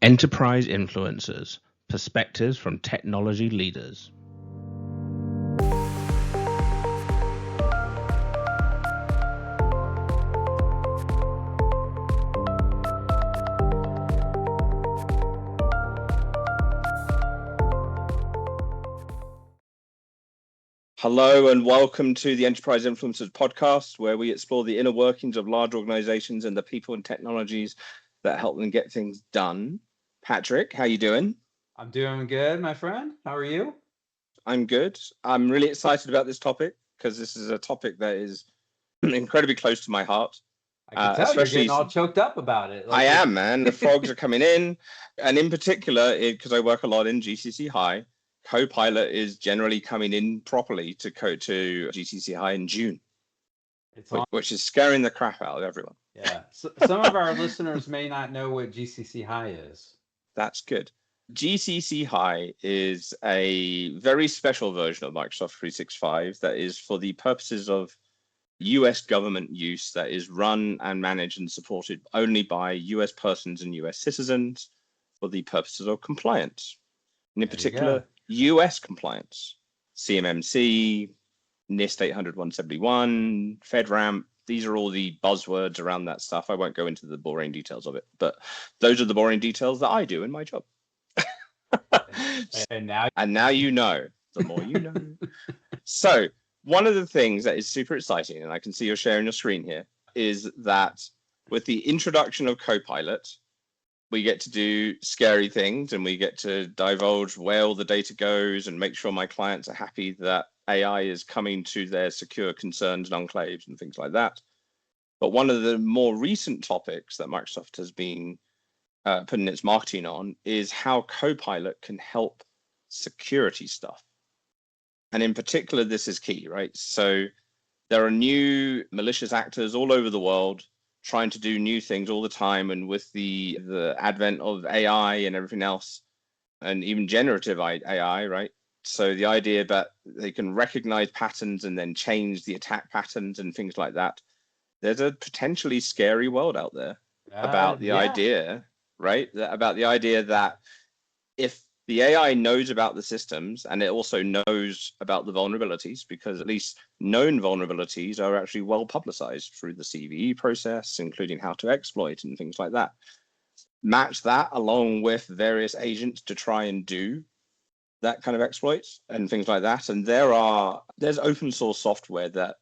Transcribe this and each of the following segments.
Enterprise Influencers, Perspectives from Technology Leaders. Hello and welcome to the Enterprise Influencers podcast, where we explore the inner workings of large organizations and the people and technologies that help them get things done. Patrick, how you doing? I'm doing good, my friend. How are you? I'm good. I'm really excited about this topic because this is a topic that is incredibly close to my heart. I can tell you're getting all choked up about it. I am, man. The frogs are coming in. And in particular, because I work a lot in GCC High, CoPilot is generally coming in properly to GCC High in June, which is scaring the crap out of everyone. Yeah. So, some of our listeners may not know what GCC High is. That's good. GCC High is a very special version of Microsoft 365 that is for the purposes of US government use, that is run and managed and supported only by US persons and US citizens for the purposes of compliance. And in particular, US compliance, CMMC, NIST 800-171, FedRAMP. These are all the buzzwords around that stuff. I won't go into the boring details of it, but those are the boring details that I do in my job. And now you know, the more you know. So one of the things that is super exciting, and I can see you're sharing your screen here, is that with the introduction of CoPilot, we get to do scary things and we get to divulge where all the data goes and make sure my clients are happy that AI is coming to their secure concerns and enclaves and things like that. But one of the more recent topics that Microsoft has been putting its marketing on is how CoPilot can help security stuff. And in particular, this is key, right? So there are new malicious actors all over the world trying to do new things all the time. And with the advent of AI and everything else, and even generative AI, right? So the idea that they can recognize patterns and then change the attack patterns and things like that. There's a potentially scary world out there about the idea, right? About the idea that if the AI knows about the systems and it also knows about the vulnerabilities, because at least known vulnerabilities are actually well publicized through the CVE process, including how to exploit and things like that. Match that along with various agents to try and do that kind of exploits and things like that. And there's open source software that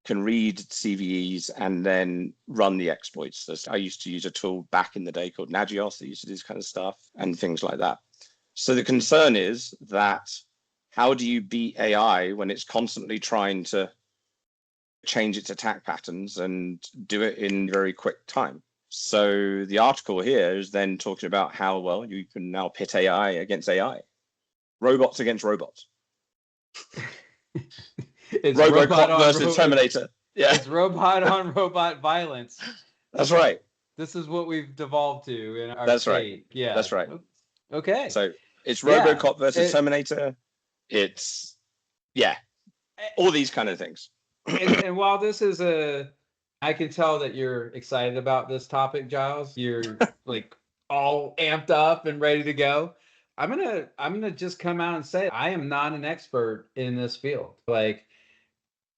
can read CVEs and then run the exploits. I used to use a tool back in the day called Nagios that used to do this kind of stuff and things like that. So the concern is that how do you beat AI when it's constantly trying to change its attack patterns and do it in very quick time? So the article here is then talking about how, well, you can now pit AI against AI. Robots against robots. It's Robocop versus Terminator. Yeah. It's robot on robot violence. That's right. This is what we've devolved to in our That's state. Right. Yeah. That's right. Okay. So it's Robocop versus Terminator. It's, all these kind of things. And while this is I can tell that you're excited about this topic, Giles. You're like all amped up and ready to go. I'm gonna just come out and say I am not an expert in this field. Like,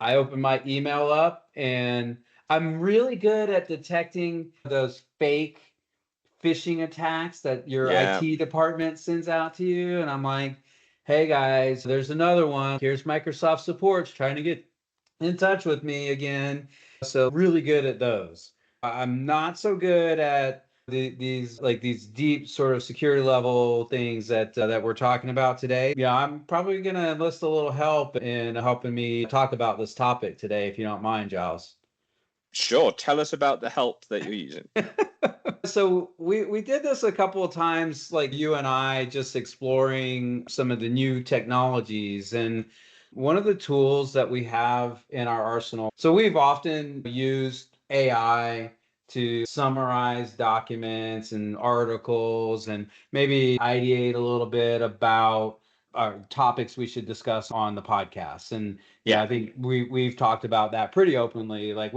I open my email up and I'm really good at detecting those fake phishing attacks that your IT department sends out to you. And I'm like, hey guys, there's another one. Here's Microsoft support's trying to get in touch with me again. So really good at those. I'm not so good at these deep sort of security level things that we're talking about today. Yeah, I'm probably going to enlist a little help in helping me talk about this topic today, if you don't mind, Giles. Sure. Tell us about the help that you're using. So we did this a couple of times, like you and I, just exploring some of the new technologies. And one of the tools that we have in our arsenal, so we've often used AI to summarize documents and articles and maybe ideate a little bit about topics we should discuss on the podcast. And I think we've talked about that pretty openly. Like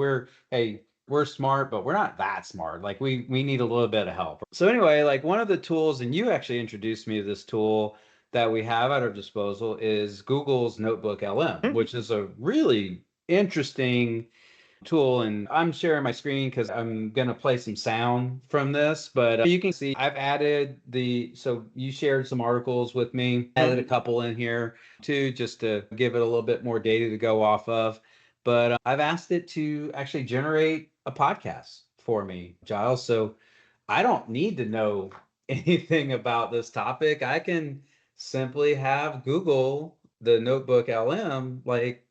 we're smart, but we're not that smart. Like we need a little bit of help. So anyway, like one of the tools, and you actually introduced me to this tool that we have at our disposal is Google's NotebookLM, which is a really interesting tool. And I'm sharing my screen because I'm going to play some sound from this, but you can see I've added so you shared some articles with me, added a couple in here too, just to give it a little bit more data to go off of. But I've asked it to actually generate a podcast for me, Giles. So I don't need to know anything about this topic. I can simply have Google, the Notebook LM, like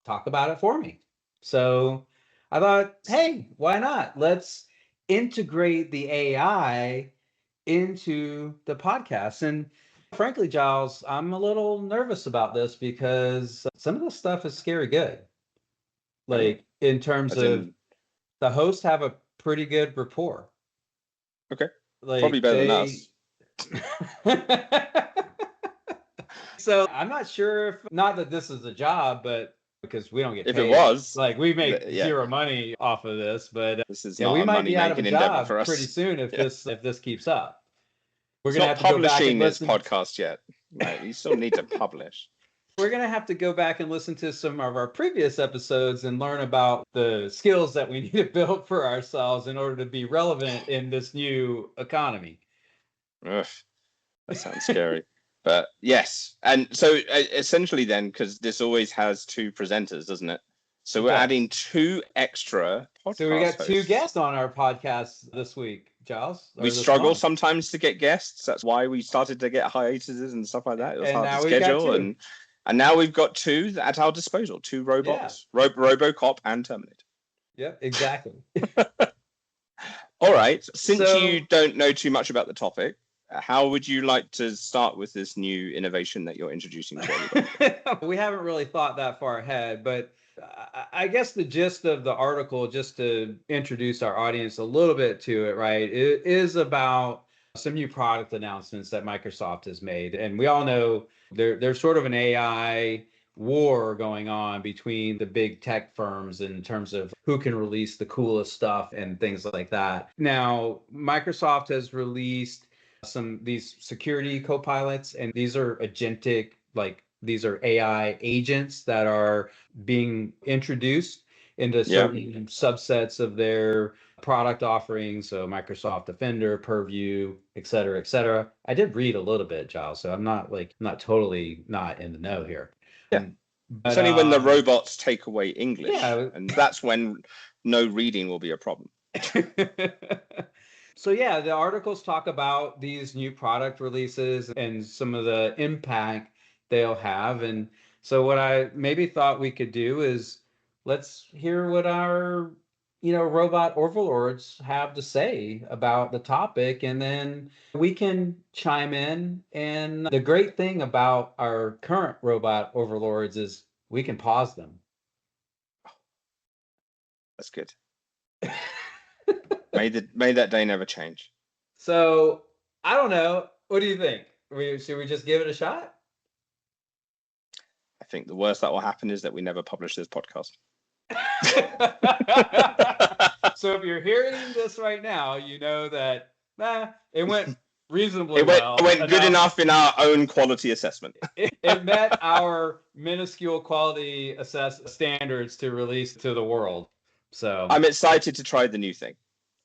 talk about it for me. So I thought, hey, why not? Let's integrate the AI into the podcast. And frankly, Giles, I'm a little nervous about this because some of the stuff is scary good. Like in terms of the hosts have a pretty good rapport. Okay. Like probably better than us. So I'm not sure if, not that this is a job, but because we don't get if paid. it was, like we make zero money off of this, but this is we might be out of a job pretty soon if this keeps up. We're gonna have to go back and listen. This podcast yet. Right, you still need to publish. We're gonna have to go back and listen to some of our previous episodes and learn about the skills that we need to build for ourselves in order to be relevant in this new economy. Ugh, that sounds scary. But yes, and so essentially then, because this always has two presenters, doesn't it? So we're adding two extra podcasts. So we got two guests on our podcast this week, Giles. We struggle sometimes to get guests. That's why we started to get hiatuses and stuff like that. It was hard to schedule. And now we've got two at our disposal, two robots, RoboCop and Terminator. Yep, exactly. All right. Since you don't know too much about the topic, how would you like to start with this new innovation that you're introducing to everybody? We haven't really thought that far ahead, but I guess the gist of the article, just to introduce our audience a little bit to it, right, it is about some new product announcements that Microsoft has made. And we all know there's sort of an AI war going on between the big tech firms in terms of who can release the coolest stuff and things like that. Now, Microsoft has released these security copilots, and these are agentic, like these are AI agents that are being introduced into certain subsets of their product offerings. So Microsoft Defender, Purview, et cetera, et cetera. I did read a little bit, Giles, so I'm not totally not in the know here. Yeah. But, it's only when the robots take away English, and that's when no reading will be a problem. So yeah, the articles talk about these new product releases and some of the impact they'll have. And so what I maybe thought we could do is let's hear what our, robot overlords have to say about the topic, and then we can chime in. And the great thing about our current robot overlords is we can pause them. That's good. May that day never change. So I don't know. What do you think? Should we just give it a shot? I think the worst that will happen is that we never publish this podcast. So if you're hearing this right now, you know that it went reasonably well. It went good enough in our own quality assessment. It met our minuscule quality standards to release to the world. So I'm excited to try the new thing.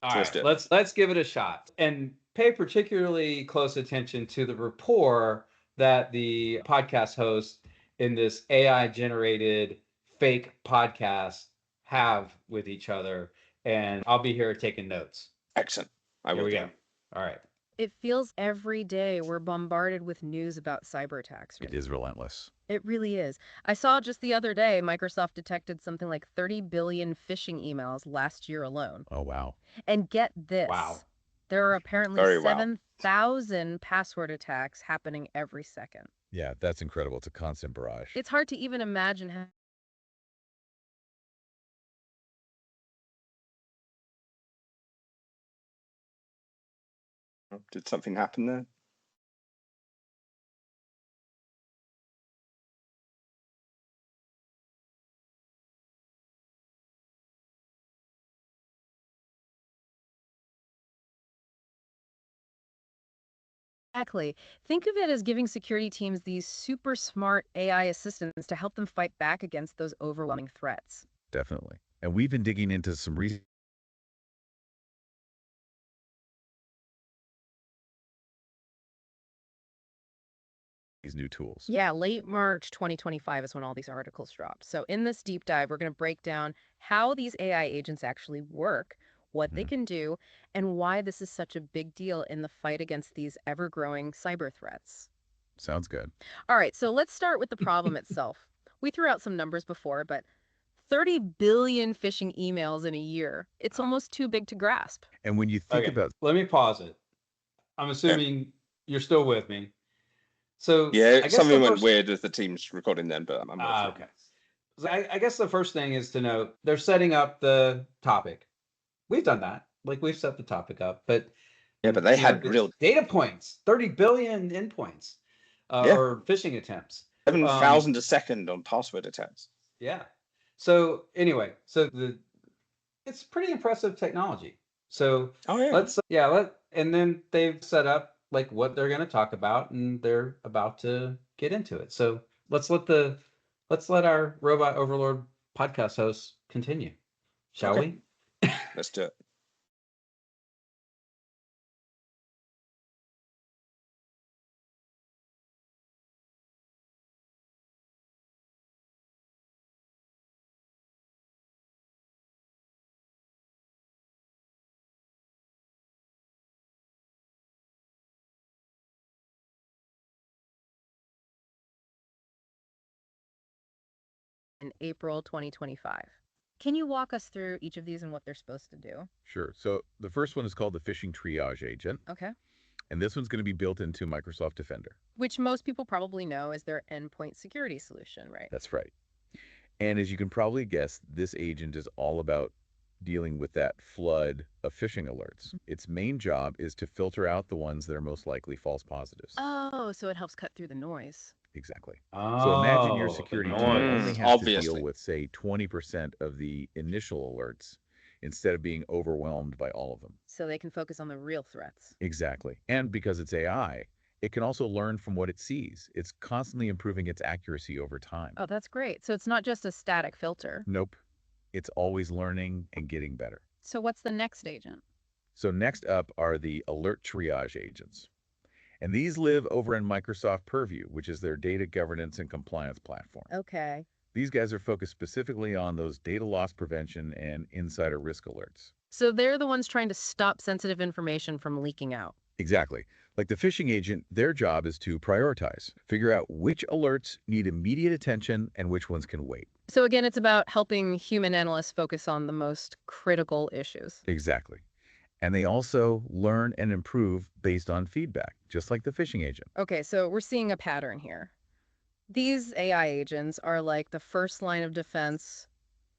All right, let's give it a shot and pay particularly close attention to the rapport that the podcast hosts in this AI-generated fake podcast have with each other. And I'll be here taking notes. Excellent. Here we go. All right. It feels every day we're bombarded with news about cyber attacks. It is relentless. It really is. I saw just the other day Microsoft detected something like 30 billion phishing emails last year alone. Oh, wow. And get this. Wow. There are apparently 7,000 password attacks happening every second. Yeah, that's incredible. It's a constant barrage. It's hard to even imagine how. Did something happen there? Exactly. Think of it as giving security teams these super smart AI assistants to help them fight back against those overwhelming threats. Definitely. And we've been digging into some these new tools. Yeah, late March 2025 is when all these articles dropped. So in this deep dive, we're going to break down how these AI agents actually work, what they can do, and why this is such a big deal in the fight against these ever-growing cyber threats. Sounds good. All right, so let's start with the problem itself. We threw out some numbers before, but 30 billion phishing emails in a year. It's almost too big to grasp. And when you think Okay, about let me pause it. I'm assuming you're still with me. So Yeah, I guess something the went first... weird with the team's recording then, but I'm Ah, okay. So I guess the first thing is to note they're setting up the topic. We've done that. Like we've set the topic up, but Yeah, but they you know, had it's real data points, 30 billion endpoints, Yeah. or phishing attempts. 7,000 a second on password attempts. Yeah. So anyway, it's pretty impressive technology. So Oh yeah. and then they've set up like what they're going to talk about, and they're about to get into it. So let's let our Robot Overlord podcast host continue, shall Okay. we? Let's do it. In April 2025. Can you walk us through each of these and what they're supposed to do? Sure. So the first one is called the phishing triage agent, Okay. and this one's going to be built into Microsoft Defender. Which most people probably know as their endpoint security solution, right? That's right. And as you can probably guess, this agent is all about dealing with that flood of phishing alerts. Its main job is to filter out the ones that are most likely false positives. Oh, so it helps cut through the noise. Exactly. Oh, So imagine your the security team noise. only has to deal Obviously. with, say, 20% of the initial alerts instead of being overwhelmed by all of them. So they can focus on the real threats. Exactly. And because it's AI, it can also learn from what it sees. It's constantly improving its accuracy over time. Oh, that's great. So it's not just a static filter. Nope. It's always learning and getting better. So what's the next agent? So next up are the alert triage agents. And these live over in Microsoft Purview, which is their data governance and compliance platform. Okay. These guys are focused specifically on those data loss prevention and insider risk alerts. So they're the ones trying to stop sensitive information from leaking out. Exactly. Like the phishing agent, their job is to prioritize, figure out which alerts need immediate attention and which ones can wait. So again, it's about helping human analysts focus on the most critical issues. Exactly. And they also learn and improve based on feedback, just like the phishing agent. Okay, so we're seeing a pattern here. These AI agents are like the first line of defense,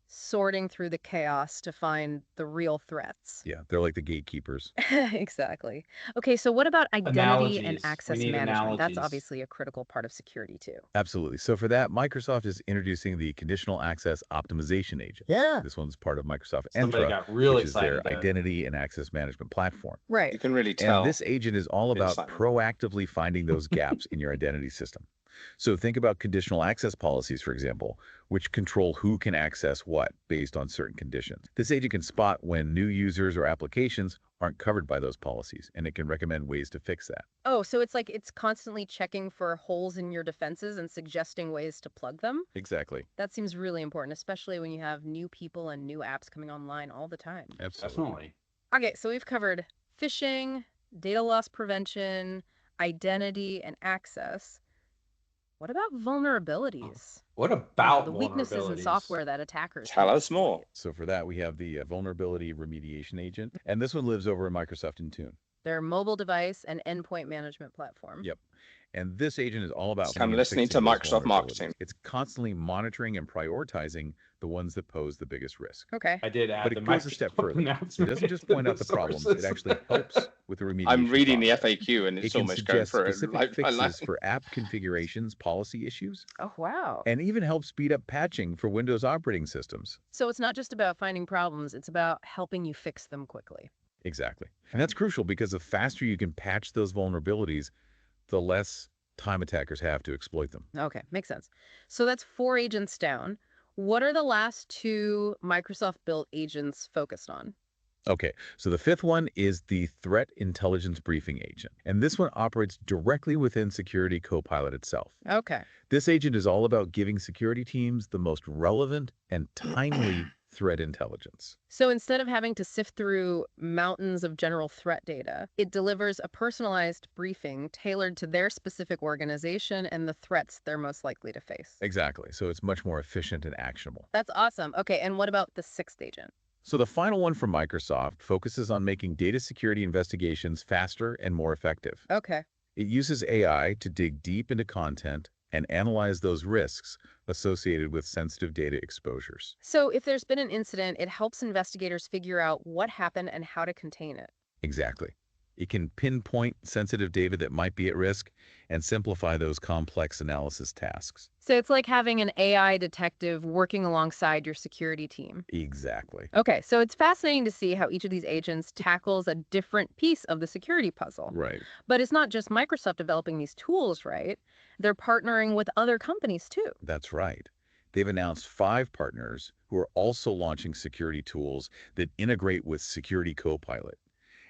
sorting through the chaos to find the real threats. Yeah, they're like the gatekeepers. Exactly. Okay, so what about identity and Analogies. We access need management? That's analogies. obviously a critical part of security too. Absolutely. So for that, Microsoft is introducing the Conditional Access Optimization Agent. Yeah. This one's part of Microsoft Somebody Entra, got real which is their excited there. identity and access management platform. You Right. can really tell. And this agent is all about Excitement. proactively finding those gaps in your identity system. So think about conditional access policies, for example, which control who can access what based on certain conditions. This agent can spot when new users or applications aren't covered by those policies, and it can recommend ways to fix that. Oh, so it's like it's constantly checking for holes in your defenses and suggesting ways to plug them? Exactly. That seems really important, especially when you have new people and new apps coming online all the time. Absolutely. Definitely. Okay, so we've covered phishing, data loss prevention, identity, and access. What about vulnerabilities? What about The weaknesses in vulnerabilities? software that attackers Tell can us more. exploit. So for that, we have the vulnerability remediation agent, and this one lives over in Microsoft Intune. Their mobile device and endpoint management platform. Yep. And this agent is all about I'm finding and listening to fixing those Microsoft vulnerabilities. marketing. It's constantly monitoring and prioritizing the ones that pose the biggest risk. Okay. I did add But the it goes a step Microsoft further. It announcement doesn't just to point out the problems, it sources. actually helps with the remediation I'm reading the process. FAQ and It it's can almost going suggest through it specific line by line. fixes for app configurations, policy issues, Oh, wow. and even help speed up patching for Windows operating systems. So it's not just about finding problems, it's about helping you fix them quickly. Exactly. And that's crucial because the faster you can patch those vulnerabilities, the less time attackers have to exploit them. Okay, makes sense. So that's 4 agents down. What are the last 2 Microsoft-built agents focused on? Okay, so the fifth one is the Threat Intelligence Briefing Agent. And this one operates directly within Security CoPilot itself. Okay. This agent is all about giving security teams the most relevant and timely threat intelligence. So instead of having to sift through mountains of general threat data, it delivers a personalized briefing tailored to their specific organization and the threats they're most likely to face. Exactly. So it's much more efficient and actionable. That's awesome. Okay, and what about the 6th agent? So the final one from Microsoft focuses on making data security investigations faster and more effective. Okay. It uses AI to dig deep into content and analyze those risks associated with sensitive data exposures. So if there's been an incident, it helps investigators figure out what happened and how to contain it. Exactly. It can pinpoint sensitive data that might be at risk and simplify those complex analysis tasks. So it's like having an AI detective working alongside your security team. Exactly. Okay, so it's fascinating to see how each of these agents tackles a different piece of the security puzzle. Right. But it's not just Microsoft developing these tools, right? They're partnering with other companies too. That's right. They've announced 5 partners who are also launching security tools that integrate with Security CoPilot.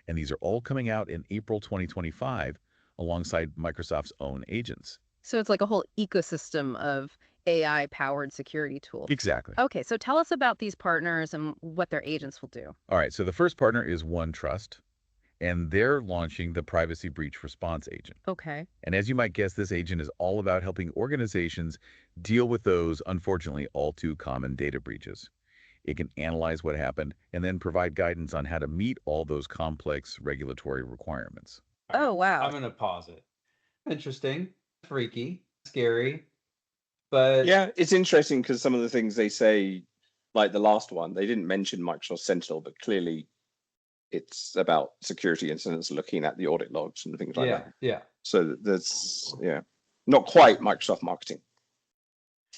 And these are all coming out in April 2025 alongside Microsoft's own agents. So it's like a whole ecosystem of AI-powered security tools. Exactly. Okay, so tell us about these partners and what their agents will do. All right, so the first partner is OneTrust, and they're launching the Privacy Breach Response Agent. Okay. And as you might guess, this agent is all about helping organizations deal with those, unfortunately, all too common data breaches. It can analyze what happened and then provide guidance on how to meet all those complex regulatory requirements. Oh, wow. I'm going to pause it. Interesting, freaky, scary, but Yeah, it's interesting because some of the things they say, like the last one, they didn't mention Microsoft Sentinel, but clearly it's about security incidents, looking at the audit logs and things like that. yeah. So that's not quite Microsoft marketing.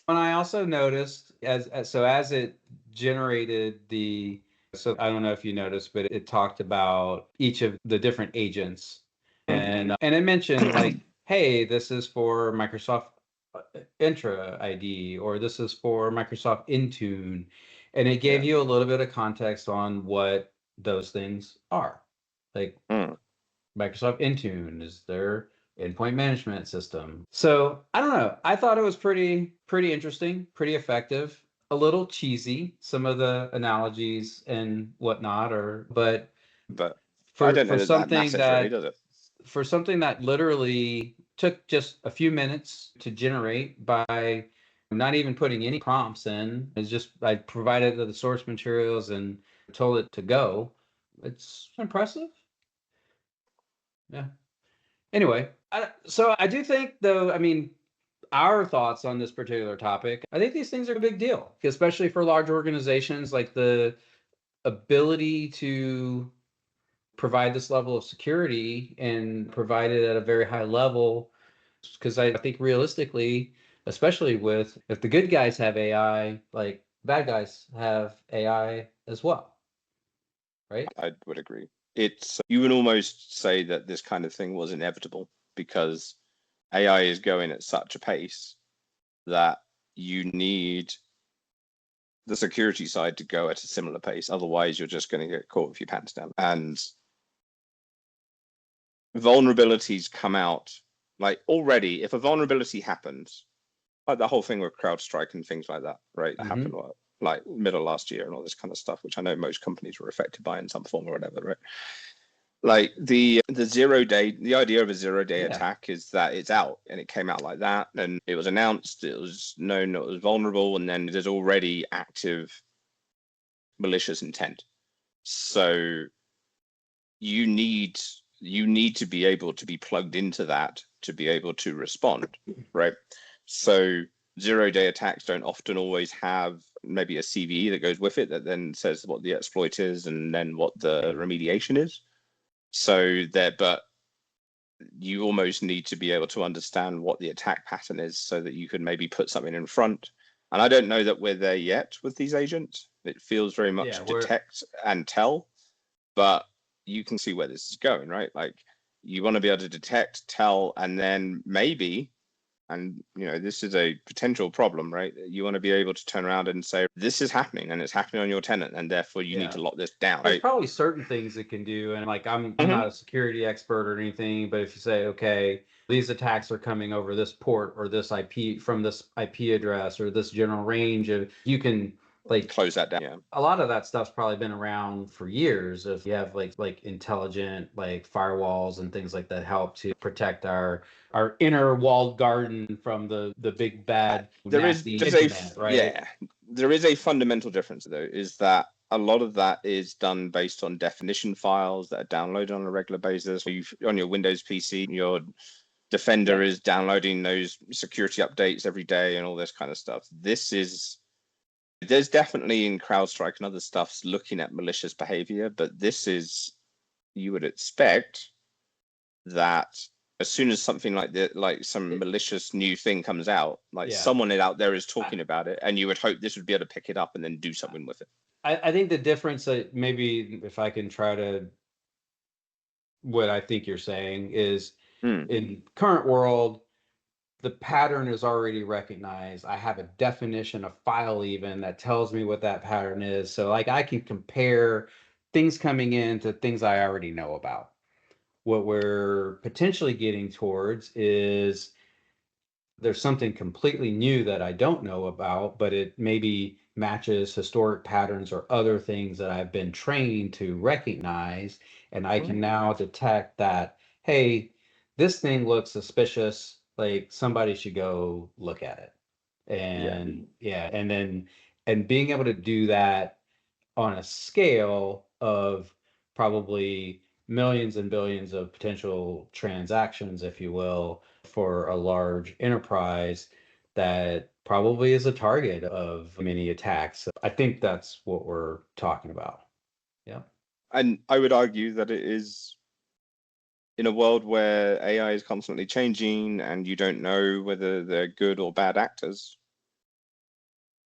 And I also noticed as it generated so I don't know if you noticed, but it talked about each of the different agents, and it mentioned like, hey, this is for Microsoft Entra ID, or this is for Microsoft Intune, and it gave you a little bit of context on what those things are. Like Microsoft Intune is their endpoint management system. So I don't know. I thought it was pretty interesting, pretty effective. A little cheesy, some of the analogies and whatnot, but for I don't know something that really, does it? For something that literally took just a few minutes to generate by not even putting any prompts in. It's just I provided the source materials and told it to go. It's impressive. Yeah. Anyway, so I do think, though, I mean, our thoughts on this particular topic, I think these things are a big deal, especially for large organizations, like the ability to provide this level of security and provide it at a very high level. Because I think realistically, especially if the good guys have AI, like bad guys have AI as well. Right? I would agree. You would almost say that this kind of thing was inevitable because AI is going at such a pace that you need the security side to go at a similar pace. Otherwise, you're just going to get caught with your pants down. And vulnerabilities come out like already. If a vulnerability happens, like the whole thing with CrowdStrike and things like that, right? That happened like middle of last year and all this kind of stuff, which I know most companies were affected by in some form or whatever, right? Like the idea of a 0-day attack is that it's out and it came out like that and it was announced, it was known it was vulnerable, and then there's already active malicious intent. So you need to be able to be plugged into that to be able to respond, right? So 0-day attacks don't often always have maybe a CVE that goes with it that then says what the exploit is and then what the remediation is. But you almost need to be able to understand what the attack pattern is so that you can maybe put something in front. And I don't know that we're there yet with these agents. It feels very much detect and tell, but you can see where this is going, right? Like you want to be able to detect, tell, and then maybe, and this is a potential problem, right? You want to be able to turn around and say, this is happening and it's happening on your tenant, and therefore you need to lock this down. There's Right? probably certain things it can do. And like, I'm not a security expert or anything, but if you say, okay, these attacks are coming over this port or this IP from this IP address or this general range of, you can like Close that down. Yeah. a lot of that stuff's probably been around for years. If you have like intelligent like firewalls and things like that help to protect our inner walled garden from the big bad nasty internet, right? Yeah, there is a fundamental difference though, is that a lot of that is done based on definition files that are downloaded on a regular basis. On your Windows PC, your Defender is downloading those security updates every day and all this kind of stuff. There's definitely in CrowdStrike and other stuff looking at malicious behavior, but you would expect that as soon as something like some malicious new thing comes out, someone out there is talking about it, and you would hope this would be able to pick it up and then do something with it. I think the difference that maybe if I can try to, what I think you're saying is in current world, the pattern is already recognized. I have a definition, a file even that tells me what that pattern is. So like I can compare things coming in to things I already know about. What we're potentially getting towards is there's something completely new that I don't know about, but it maybe matches historic patterns or other things that I've been trained to recognize. And I can now detect that, hey, this thing looks suspicious, like somebody should go look at it. And and being able to do that on a scale of probably millions and billions of potential transactions, if you will, for a large enterprise that probably is a target of many attacks. I think that's what we're talking about. Yeah. And I would argue that it is in a world where AI is constantly changing and you don't know whether they're good or bad actors.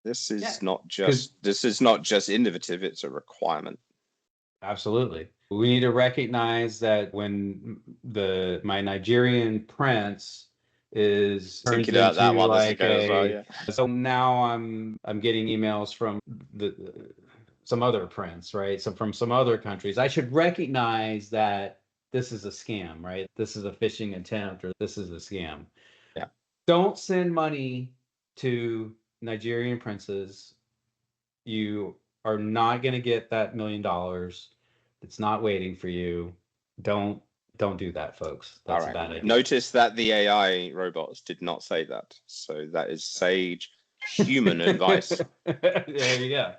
This is not just innovative, it's a requirement. Absolutely. We need to recognize that when my Nigerian prince is thinking about that while like as well, yeah. So now I'm getting emails from some other prince, right? So from some other countries. I should recognize that this is a scam, right? This is a phishing attempt, or this is a scam. Yeah. Don't send money to Nigerian princes. You are not going to get that $1 million. It's not waiting for you. Don't do that, folks. That's a bad idea. Notice that the AI robots did not say that. So that is sage human advice. There you go.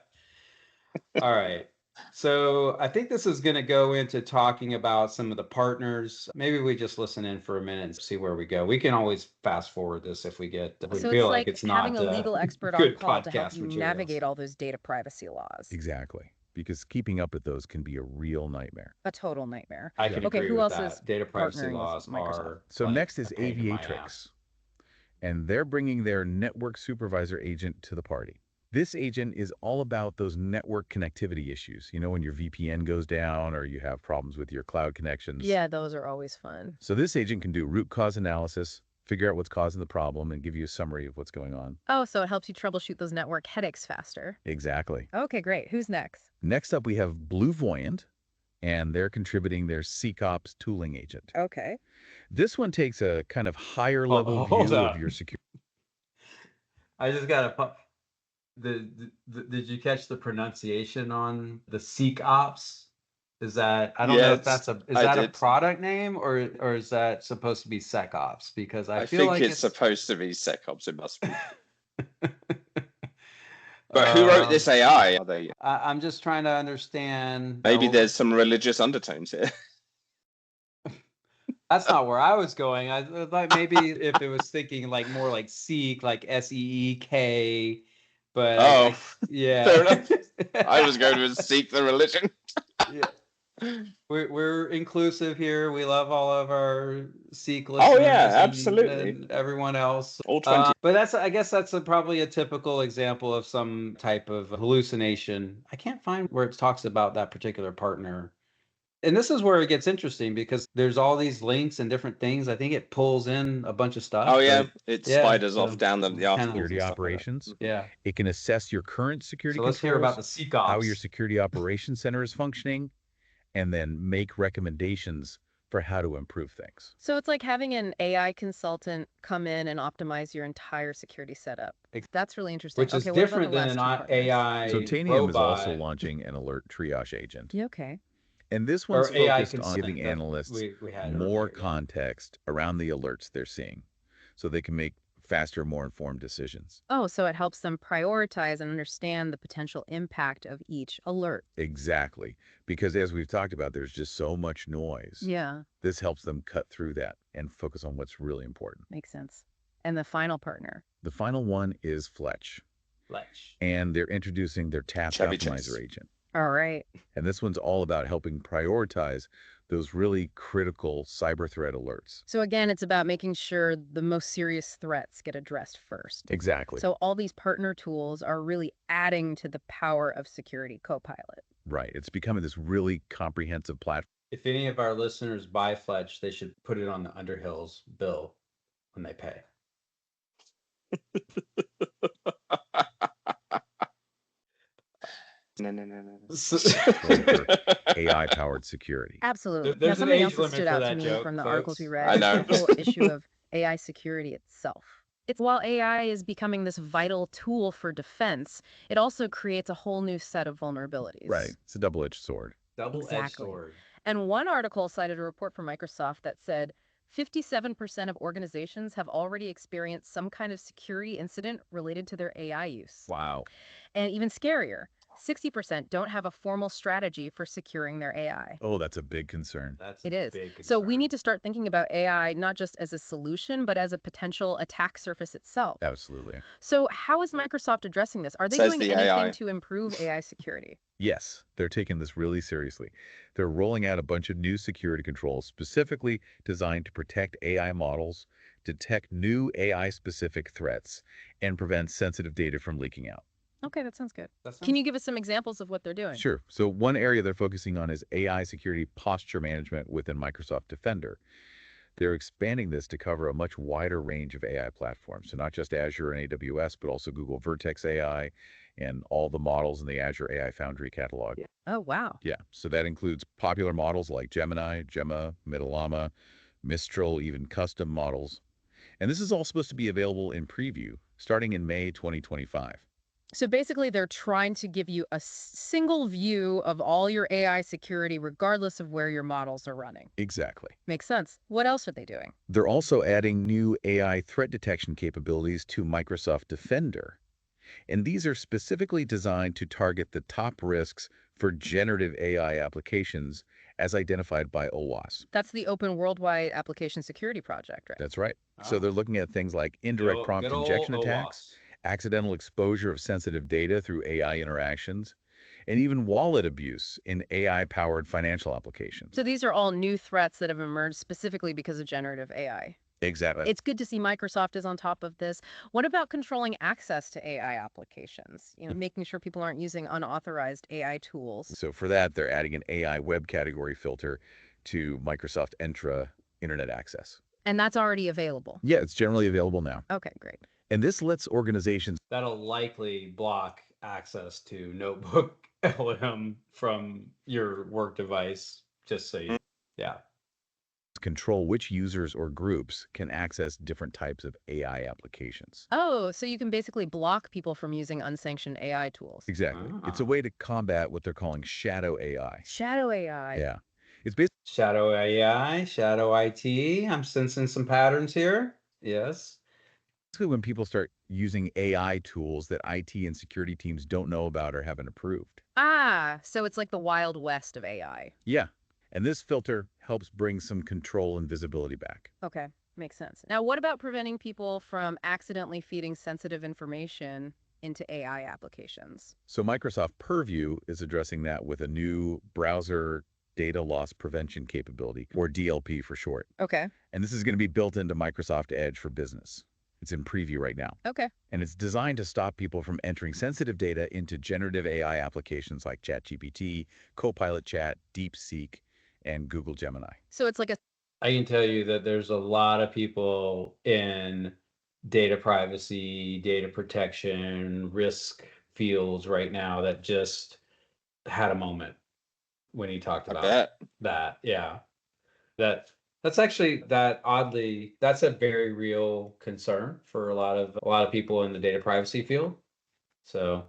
All right. So I think this is going to go into talking about some of the partners. Maybe we just listen in for a minute and see where we go. We can always fast forward this if we feel like it's not having a legal expert on call to help you navigate all those data privacy laws. Exactly. Because keeping up with those can be a real nightmare. A total nightmare. I can agree who with else that. is Data privacy laws are... So next is Aviatrix. And they're bringing their network supervisor agent to the party. This agent is all about those network connectivity issues. You know, when your VPN goes down or you have problems with your cloud connections. Yeah, those are always fun. So this agent can do root cause analysis, figure out what's causing the problem, and give you a summary of what's going on. Oh, so it helps you troubleshoot those network headaches faster. Exactly. Okay, great. Who's next? Next up, we have Blue Voyant, and they're contributing their SecOps tooling agent. Okay. This one takes a kind of higher level view of your security. I just got to... Did you catch the pronunciation on the SecOps? Is that, I don't know if that's a product name or is that supposed to be SecOps? Because I feel like it's supposed to be SecOps. It must be. But who wrote this AI? I'm just trying to understand. Maybe there's some religious undertones here. That's not where I was going. I thought maybe if it was thinking like more like Seek, like SEEK. But yeah, fair enough. I was going to seek the religion. Yeah, we're inclusive here. We love all of our Sikh listeners. Oh yeah, absolutely. And everyone else. All 20. But I guess that's probably a typical example of some type of hallucination. I can't find where it talks about that particular partner And this is where it gets interesting because there's all these links and different things. I think it pulls in a bunch of stuff. Oh yeah, but- it yeah, spiders so off down the kinda- articles Security and stuff like that. operations. Yeah. It can assess your current security So let's hear about the controls, SecOps. how your security operations center is functioning, and then make recommendations for how to improve things. So it's like having an AI consultant come in and optimize your entire security setup. That's really interesting. which is Okay, what about different the than last an two partners? AI So Tanium is also robot launching an alert triage agent. Yeah, okay. And this or one's AI focused on consent giving that analysts we had more earlier, yeah. context around the alerts they're seeing so they can make faster, more informed decisions. Oh, so it helps them prioritize and understand the potential impact of each alert. Exactly. Because as we've talked about, there's just so much noise. Yeah, This helps them cut through that and focus on what's really important. makes sense. And the final partner. The final one is Fletch, Fletch. and they're introducing their Task Chevy Optimizer Chase. agent. All right. And this one's all about helping prioritize those really critical cyber threat alerts. So again, it's about making sure the most serious threats get addressed first. Exactly. So all these partner tools are really adding to the power of Security CoPilot. Right. It's becoming this really comprehensive platform. If any of our listeners buy Fletch, they should put it on the Underhill's bill when they pay. No. for AI-powered security. Absolutely. Now, There's an something age else that limit stood for out to that me joke, from the folks. articles we read I know. is the whole issue of AI security itself. It's while AI is becoming this vital tool for defense, it also creates a whole new set of vulnerabilities. Right. It's a double-edged sword. Double-edged Exactly. sword. And one article cited a report from Microsoft that said 57% of organizations have already experienced some kind of security incident related to their AI use. Wow. And even scarier, 60% don't have a formal strategy for securing their AI. Oh, that's a big concern. That's It a is. big So we concern. need to start thinking about AI not just as a solution, but as a potential attack surface itself. Absolutely. So how is Microsoft addressing this? Are they Says doing the anything AI. to improve AI security? Yes, they're taking this really seriously. They're rolling out a bunch of new security controls specifically designed to protect AI models, detect new AI-specific threats, and prevent sensitive data from leaking out. Okay, that sounds good. That Can sounds- you give us some examples of what they're doing? Sure. So one area they're focusing on is AI security posture management within Microsoft Defender. They're expanding this to cover a much wider range of AI platforms. So not just Azure and AWS, but also Google Vertex AI and all the models in the Azure AI Foundry catalog. Oh, wow. Yeah. So that includes popular models like Gemini, Gemma, Metalama, Mistral, even custom models. And this is all supposed to be available in preview starting in May 2025. So basically, they're trying to give you a single view of all your AI security, regardless of where your models are running. Exactly. Makes sense. What else are they doing? They're also adding new AI threat detection capabilities to Microsoft Defender. And these are specifically designed to target the top risks for generative AI applications as identified by OWASP. That's the Open Worldwide Application Security Project, right? That's right. So Oh. they're looking at things like indirect prompt Good old injection attacks, OWASP. accidental exposure of sensitive data through AI interactions, and even wallet abuse in AI-powered financial applications. So these are all new threats that have emerged specifically because of generative AI. Exactly. It's good to see Microsoft is on top of this. What about controlling access to AI applications? Making sure people aren't using unauthorized AI tools. So for that, they're adding an AI web category filter to Microsoft Entra Internet Access. And that's already available. Yeah, it's generally available now. Okay, great. And this lets organizations That'll likely block access to NotebookLM from your work device, just so you. Yeah. control which users or groups can access different types of AI applications. Oh, so you can basically block people from using unsanctioned AI tools. Exactly. It's a Ah. way to combat what they're calling shadow AI. Shadow AI. Yeah. It's basically Shadow AI, Shadow IT. I'm sensing some patterns here. Yes. when people start using AI tools that IT and security teams don't know about or haven't approved. Ah, so it's like the Wild West of AI. Yeah. And this filter helps bring some control and visibility back. Okay, makes sense. Now, what about preventing people from accidentally feeding sensitive information into AI applications? So Microsoft Purview is addressing that with a new browser data loss prevention capability, or DLP for short. Okay, And this is going to be built into Microsoft Edge for Business. It's in preview right now. okay. And it's designed to stop people from entering sensitive data into generative AI applications like ChatGPT, Copilot Chat, DeepSeek, and Google Gemini. So it's like a I can tell you that there's a lot of people in data privacy, data protection, risk fields right now that just had a moment when he talked I about bet. that. Yeah. That's actually that oddly, that's a very real concern for a lot of people in the data privacy field. So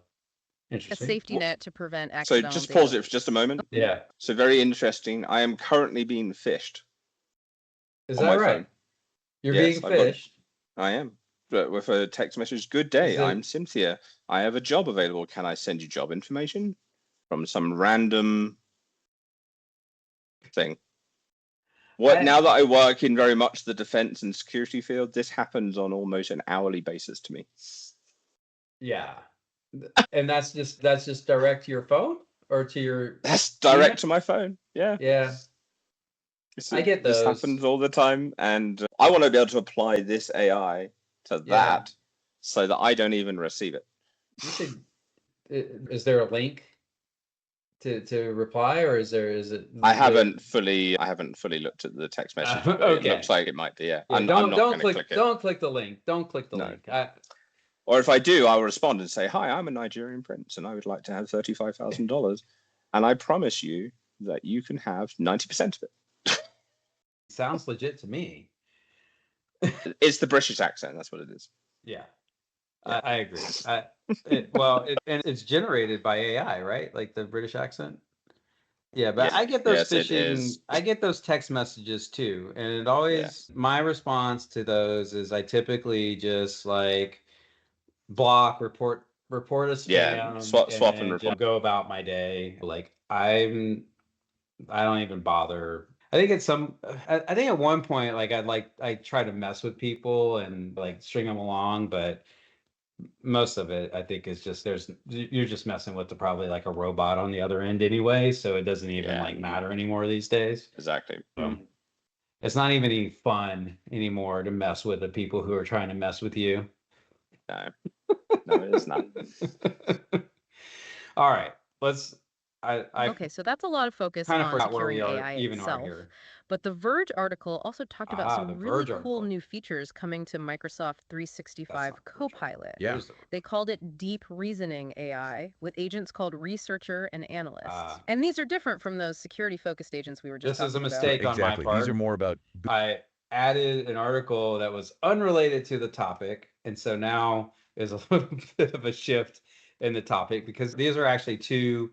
a interesting. safety net to prevent So accidental just data. pause it for just a moment. Yeah. So very interesting. I am currently being fished Is on that my right? phone. You're Yes, being I've got- fished. I am. But with a text message, good day, Is it- I'm Cynthia. I have a job available. Can I send you job information? From some random thing. Now that I work in very much the defense and security field, this happens on almost an hourly basis to me. Yeah. And that's just direct to your phone or to your That's direct to my phone. Yeah. Yeah. I get This those. happens all the time, and I want to be able to apply this AI to Yeah. that so that I don't even receive it. You should is there a link to reply, or is it I haven't fully looked at the text message, but okay. it looks like it might be. Yeah, Yeah, I'm not going to click click it. Don't click the link. Don't click the No. link. Or if I do, I'll respond and say, "Hi, I'm a Nigerian prince, and I would like to have $35,000, and I promise you that you can have 90% of it." Sounds legit to me. It's the British accent. That's what it is. Yeah. Yeah. I agree. And it's generated by AI, right? Like the British accent. Yeah, but Yes. I get those Yes, it phishing. is. I get those text messages too, and it always my response to those is I typically just like block, report a spam, swap and just report. go about my day. Like I don't even bother. I think I think at one point I try to mess with people and like string them along, but most of it I think is just you're just messing with probably like a robot on the other end anyway, so it doesn't even like matter anymore these days. Exactly. It's not even any fun anymore to mess with the people who are trying to mess with you. No, it is not. All right, let's. Okay, so that's a lot of focus kind of on forgot where securing we are AI even itself. are here. But the Verge article also talked about The some really Verge cool article. new features coming to Microsoft 365 Copilot. Yeah. They called it Deep Reasoning AI with agents called Researcher and Analyst. And these are different from those security-focused agents we were just This talking is a about. mistake on my Exactly. part. These are more about I added an article that was unrelated to the topic, and so now is a little bit of a shift in the topic because these are actually two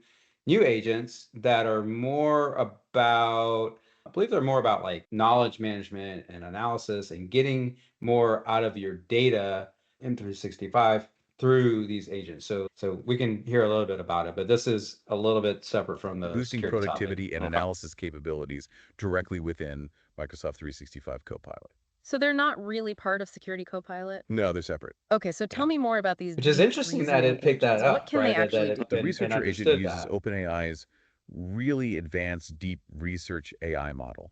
new agents that are more about, I believe they're more about like knowledge management and analysis and getting more out of your data in 365 through these agents. So we can hear a little bit about it, but this is a little bit separate from the boosting security productivity topic. and analysis capabilities directly within Microsoft 365 Copilot. So they're not really part of Security CoPilot? No, they're separate. Okay, so tell me more about these. Which is deep interesting that reasoning it picked that agents. up. What can they actually do? The researcher agent understood uses that. OpenAI's really advanced deep research AI model.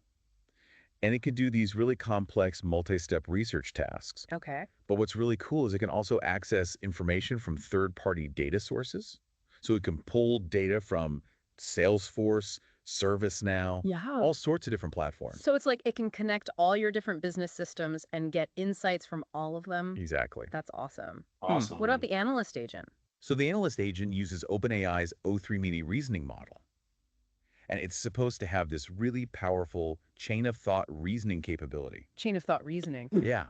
And it can do these really complex multi-step research tasks. Okay. But what's really cool is it can also access information from third-party data sources. So it can pull data from Salesforce, ServiceNow, all sorts of different platforms. So it's like it can connect all your different business systems and get insights from all of them. Exactly. That's awesome. Awesome. What about the analyst agent? So the analyst agent uses OpenAI's O3 mini reasoning model. And it's supposed to have this really powerful chain of thought reasoning capability. Chain of thought reasoning. Yeah.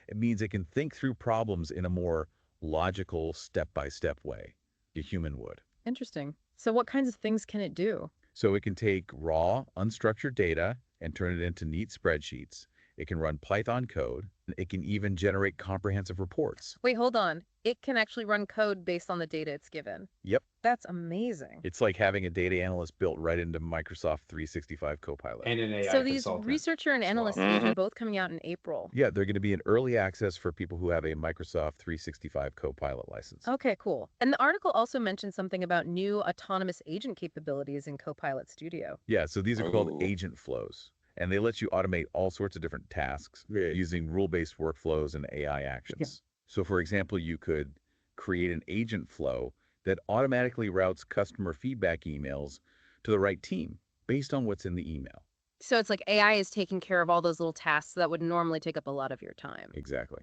It means it can think through problems in a more logical, step-by-step way a human would. Interesting. So what kinds of things can it do? So it can take raw, unstructured data and turn it into neat spreadsheets. It can run Python code. It can even generate comprehensive reports. Wait, hold on. It can actually run code based on the data it's given. Yep. That's amazing. It's like having a data analyst built right into Microsoft 365 Copilot. And an AI So these consultant researcher and as analyst well. agents are both coming out in April. Yeah, they're going to be in early access for people who have a Microsoft 365 Copilot license. Okay, cool. And the article also mentioned something about new autonomous agent capabilities in Copilot Studio. Yeah, so these are called agent flows. And they let you automate all sorts of different tasks using rule-based workflows and AI actions. So for example, you could create an agent flow that automatically routes customer feedback emails to the right team based on what's in the email. So it's like AI is taking care of all those little tasks that would normally take up a lot of your time. Exactly.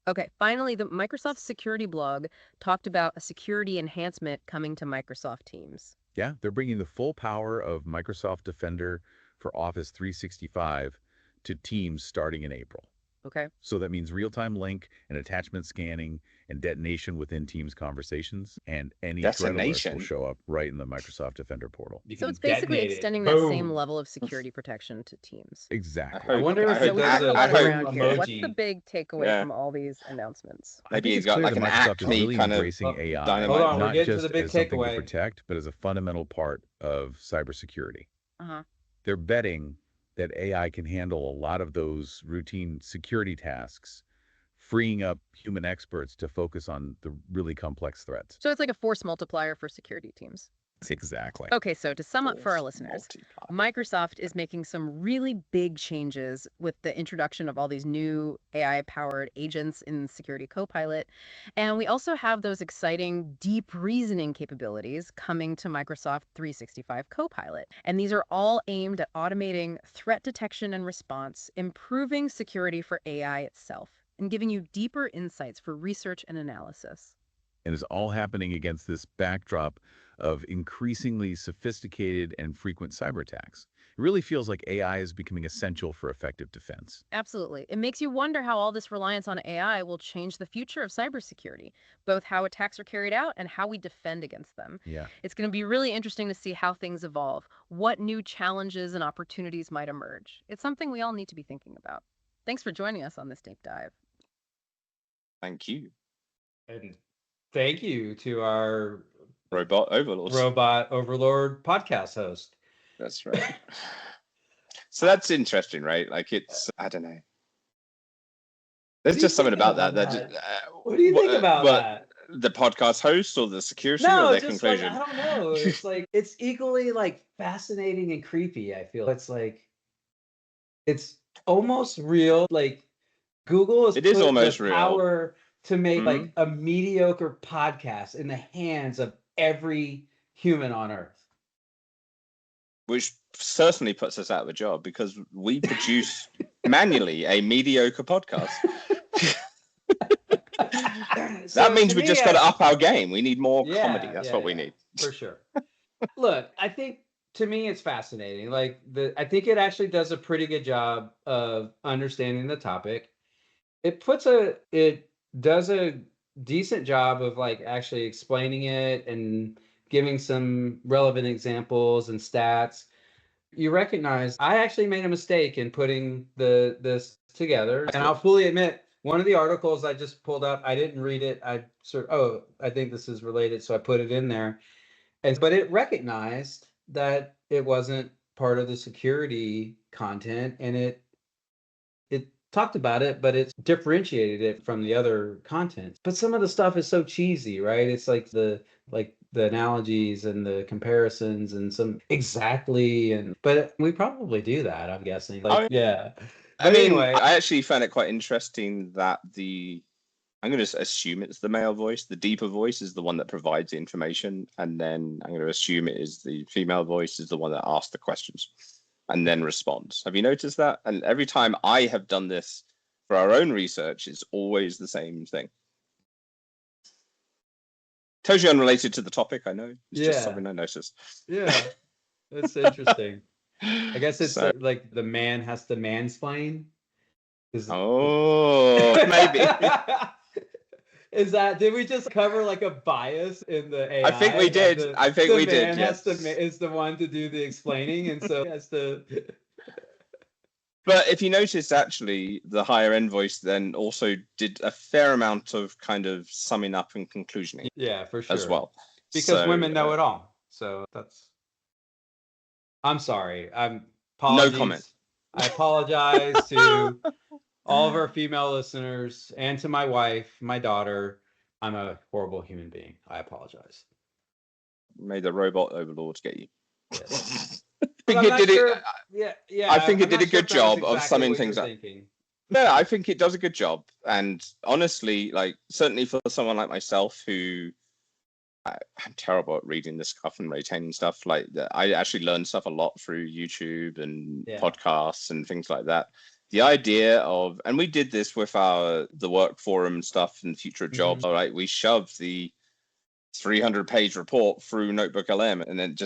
Okay, finally, the Microsoft security blog talked about a security enhancement coming to Microsoft Teams. Yeah, they're bringing the full power of Microsoft Defender for Office 365 to Teams starting in April. Okay. So that means real-time link and attachment scanning and detonation within Teams conversations, and any threat alerts Detonation? will show up right in the Microsoft Defender portal. You So can it's basically detonate it. extending that same Boom. level of security protection to Teams. Exactly. I wonder if I it hope- we does talked a a lot hope- around here. What's the emoji. big takeaway Yeah. from all these announcements? I Maybe think he's it's got clear like that an Microsoft is acne really kind of embracing Oh, AI, dynamite. Hold on, we're not getting to just the big as something to takeaway. protect, but as a fundamental part of cybersecurity. Uh-huh. They're betting that AI can handle a lot of those routine security tasks, freeing up human experts to focus on the really complex threats. So it's like a force multiplier for security teams. Exactly. Okay, so to sum up for our Force listeners, multiplier. Microsoft is making some really big changes with the introduction of all these new AI-powered agents in Security CoPilot. And we also have those exciting deep reasoning capabilities coming to Microsoft 365 Copilot. And these are all aimed at automating threat detection and response, improving security for AI itself, and giving you deeper insights for research and analysis. And it's all happening against this backdrop of increasingly sophisticated and frequent cyber attacks. It really feels like AI is becoming essential for effective defense. Absolutely. It makes you wonder how all this reliance on AI will change the future of cybersecurity, both how attacks are carried out and how we defend against them. Yeah. It's going to be really interesting to see how things evolve, what new challenges and opportunities might emerge. It's something we all need to be thinking about. Thanks for joining us on this deep dive. Thank you, And thank you to our Robot Overlords. Robot Overlord podcast host. That's right. So that's interesting, right? Like it's, I don't know. There's What do you just something think about that. about That that? just, What do you think about what, that? The podcast host or the security No, or their just conclusion? like I don't know. It's like it's equally like fascinating and creepy. I feel it's like it's almost real. Like Google has It is put almost the real. power to make Mhm. like a mediocre podcast in the hands of every human on Earth. Which certainly puts us out of a job because we produce manually a mediocre podcast. That means we just got to up our game. We need more comedy. That's what we need. For sure. Look, I think to me it's fascinating. Like I think it actually does a pretty good job of understanding the topic. It does a decent job of like actually explaining it and giving some relevant examples and stats. You recognize I actually made a mistake in putting this together, and I'll fully admit one of the articles I just pulled up, I didn't read it. I think this is related, so I put it in there. But it recognized that it wasn't part of the security content, and it talked about it, but it differentiated it from the other content. But some of the stuff is so cheesy, right? It's like the analogies and the comparisons and some but we probably do that, I'm guessing. Like, yeah. I But mean, anyway, I actually found it quite interesting that I'm going to assume it's the male voice. The deeper voice is the one that provides the information. And then I'm going to assume it is the female voice is the one that asks the questions and then responds. Have you noticed that? And every time I have done this for our own research, it's always the same thing. Totally unrelated to the topic, I know. It's just something I noticed. yeah, it's interesting. I guess it's So- like the man has to mansplain. Oh, maybe. Did we just cover like a bias in the AI? I think we did. I think we did. Man Yes. is the one to do the explaining, and so has to. But if you notice, actually, the higher end voice then also did a fair amount of kind of summing up and conclusioning Yeah, for sure. as well. Because women know it all. So that's. I'm sorry. No comment. I apologize to all of our female listeners and to my wife, my daughter. I'm a horrible human being. I apologize. May the robot overlords get you. Yes. I think it did it. Yeah. I think it I'm did not a good sure if that was job of exactly summing what things you're up. thinking. No, I think it does a good job. And honestly, like certainly for someone like myself who I'm terrible at reading this stuff and retaining stuff. Like I actually learned stuff a lot through YouTube and podcasts and things like that. The idea of, and we did this with the work forum stuff and future jobs. All right, we shoved the 300-page report through NotebookLM and then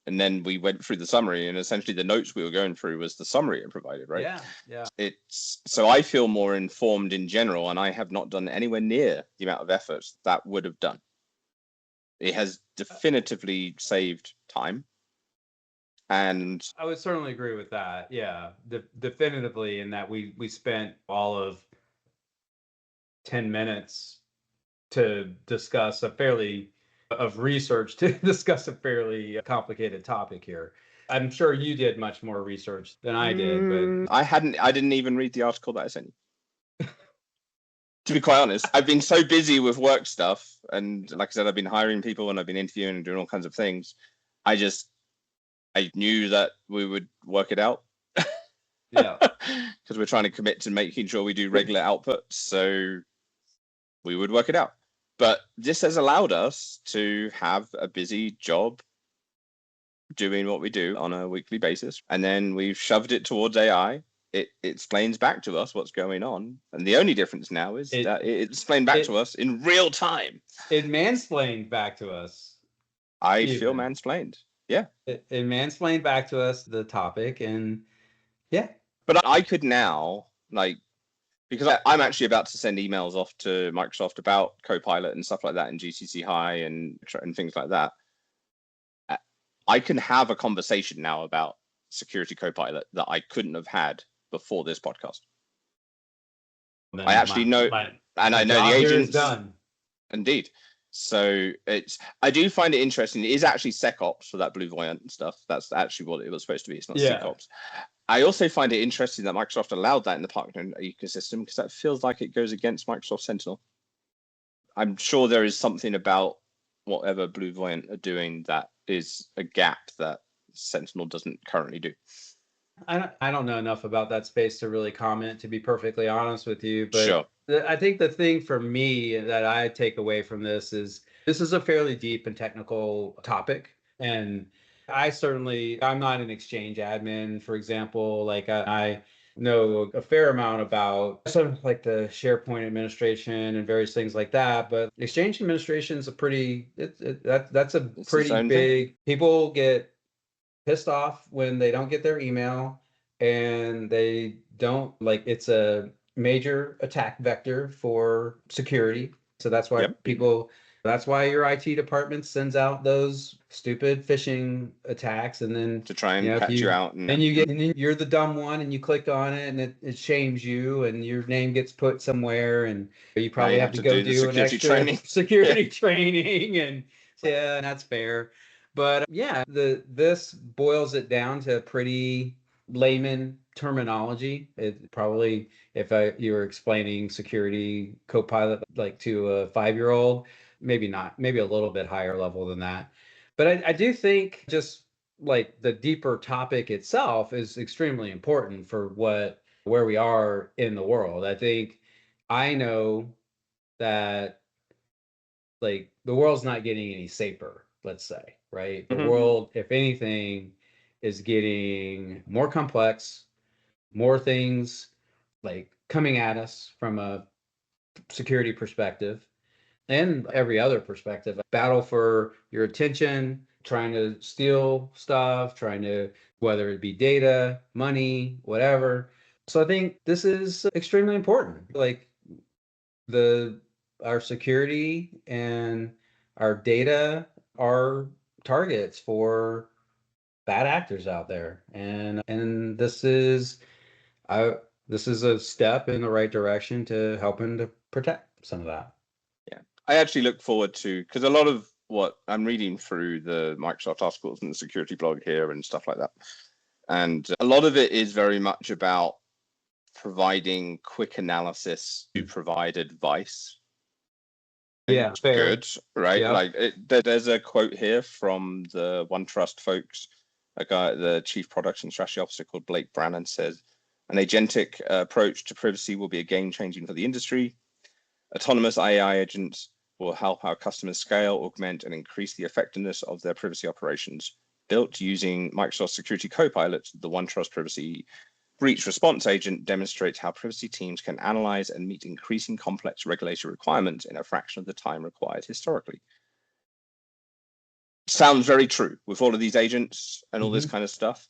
and then we went through the summary, and essentially the notes we were going through was the summary it provided, right? Yeah. So I feel more informed in general, and I have not done anywhere near the amount of effort that would have done. It has definitively saved time. And I would certainly agree with that. Yeah, definitively, in that we spent all of 10 minutes to discuss research to discuss a fairly complicated topic here. I'm sure you did much more research than I did, but I didn't even read the article that I sent you. To be quite honest, I've been so busy with work stuff, and like I said, I've been hiring people and I've been interviewing and doing all kinds of things. I knew that we would work it out. Yeah. Because we're trying to commit to making sure we do regular output, so we would work it out. But this has allowed us to have a busy job doing what we do on a weekly basis. And then we've shoved it towards AI. It explains back to us what's going on. And the only difference now is that it explained back to us in real time. It mansplained back to us. I feel mansplained. Yeah. It mansplained back to us the topic, and yeah. But I could now, because I'm actually about to send emails off to Microsoft about Copilot and stuff like that, and GCC High and things like that. I can have a conversation now about Security Copilot that I couldn't have had before this podcast. I actually know, and I know the agents. Done. Indeed. So I do find it interesting. It is actually SecOps for that Blue Voyant stuff. That's actually what it was supposed to be. It's not SecOps. I also find it interesting that Microsoft allowed that in the partner ecosystem, because that feels like it goes against Microsoft Sentinel. I'm sure there is something about whatever Blue Voyant are doing that is a gap that Sentinel doesn't currently do. I don't know enough about that space to really comment, to be perfectly honest with you. But sure. I think the thing for me that I take away from this is a fairly deep and technical topic. And I'm not an Exchange admin, for example. Like I know a fair amount about some like the SharePoint administration and various things like that. But Exchange administration is that's a pretty big. People get pissed off when they don't get their email, and they don't it's a major attack vector for security. So that's why that's why your IT department sends out those stupid phishing attacks, and then to try and catch you out. And you're the dumb one, and you click on it, and it shames you, and your name gets put somewhere, and you probably have to go do an extra security training, and and that's fair. But this boils it down to pretty layman terminology. It probably, if you were explaining Security Copilot to a 5-year-old, maybe not, maybe a little bit higher level than that. But I do think just the deeper topic itself is extremely important for where we are in the world. I know that the world's not getting any safer, let's say, right? The world, if anything, is getting more complex, more things coming at us from a security perspective and every other perspective. Battle for your attention, trying to steal stuff, whether it be data, money, whatever. So I think this is extremely important. Our security and our data are targets for bad actors out there, and this is a step in the right direction to helping to protect some of that. Yeah, I actually look forward to, because a lot of what I'm reading through the Microsoft articles and the security blog here and stuff like that, and a lot of it is very much about providing quick analysis to provide advice. Yeah, fair. Good, right? Yeah. There's a quote here from the OneTrust folks. A guy, the chief product and strategy officer called Blake Brannon, says, an agentic approach to privacy will be a game changing for the industry. Autonomous AI agents will help our customers scale, augment, and increase the effectiveness of their privacy operations. Built using Microsoft Security CoPilot, the OneTrust Privacy Breach Response Agent demonstrates how privacy teams can analyze and meet increasing complex regulatory requirements in a fraction of the time required historically. Sounds very true with all of these agents and all this kind of stuff,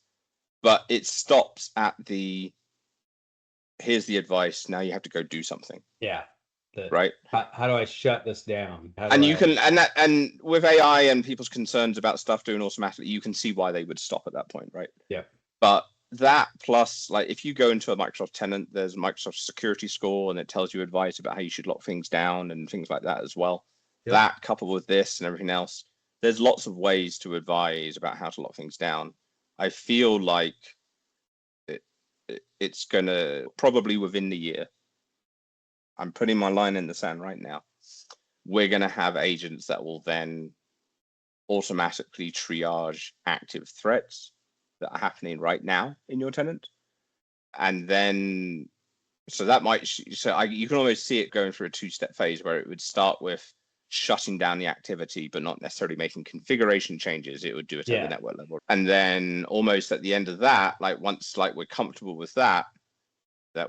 but it stops at the, here's the advice, now you have to go do something. Yeah. Right. How do I shut this down? And with AI and people's concerns about stuff doing automatically, you can see why they would stop at that point, right? Yeah. But that plus, like, if you go into a Microsoft tenant, there's a Microsoft security score, and it tells you advice about how you should lock things down and things like that as well. Yep. That coupled with this and everything else, there's lots of ways to advise about how to lock things down. I feel like it's gonna probably within the year. I'm putting my line in the sand right now. We're going to have agents that will then automatically triage active threats that are happening right now in your tenant. And then, so that might, you can almost see it going through a two-step phase where it would start with shutting down the activity, but not necessarily making configuration changes. It would do it at the network level. And then almost at the end of that, like once like we're comfortable with that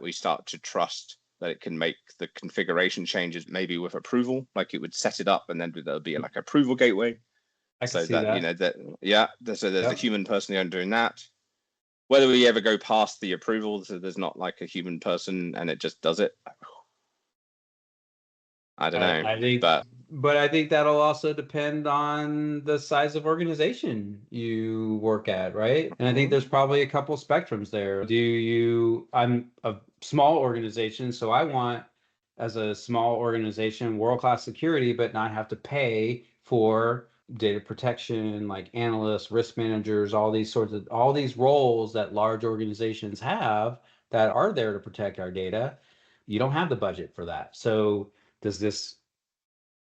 we start to trust that it can make the configuration changes maybe with approval, like it would set it up and then there'll be like approval gateway. I can see that. You know, there's a human person doing that. Whether we ever go past the approval, so there's not like a human person and it just does it. I don't know. But I think that'll also depend on the size of organization you work at, right? And I think there's probably a couple spectrums there. I'm a small organization, so I want, as a small organization, world-class security, but not have to pay for data protection, like analysts, risk managers, all these roles that large organizations have that are there to protect our data. You don't have the budget for that. So does this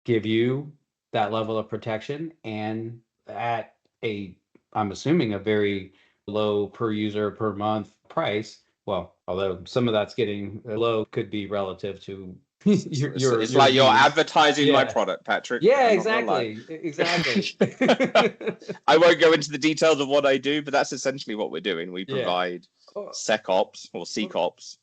give you that level of protection and at I'm assuming a very low per user per month price? Well, although some of that's getting low, could be relative to your it's like you're advertising my product, Patrick. Yeah, exactly. I won't go into the details of what I do, but that's essentially what we're doing. We provide SecOps or CCOps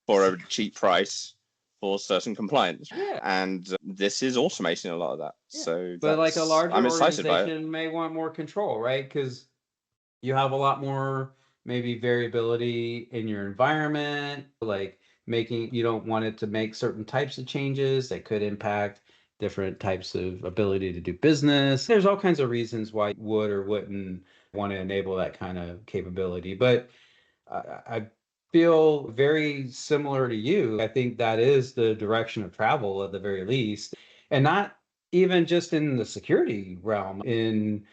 for a cheap price for certain compliance. Yeah. And this is automating a lot of that. Yeah. So but like a larger organization may want more control, right? Because you have a lot more maybe variability in your environment, like you don't want it to make certain types of changes that could impact different types of ability to do business. There's all kinds of reasons why you would or wouldn't want to enable that kind of capability. But I feel very similar to you. I think that is the direction of travel at the very least, and not even just in the security realm, in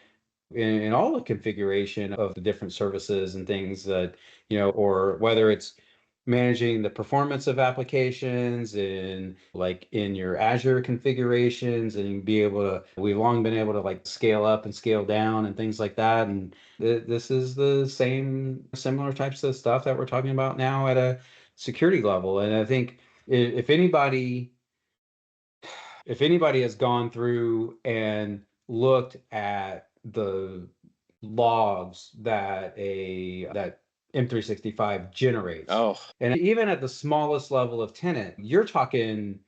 all the configuration of the different services and things that, or whether it's managing the performance of applications in your Azure configurations, and we've long been able to like scale up and scale down and things like that. And this is the similar types of stuff that we're talking about now at a security level. And I think if anybody has gone through and looked at the logs that M365 generates. And even at the smallest level of tenant, you're talking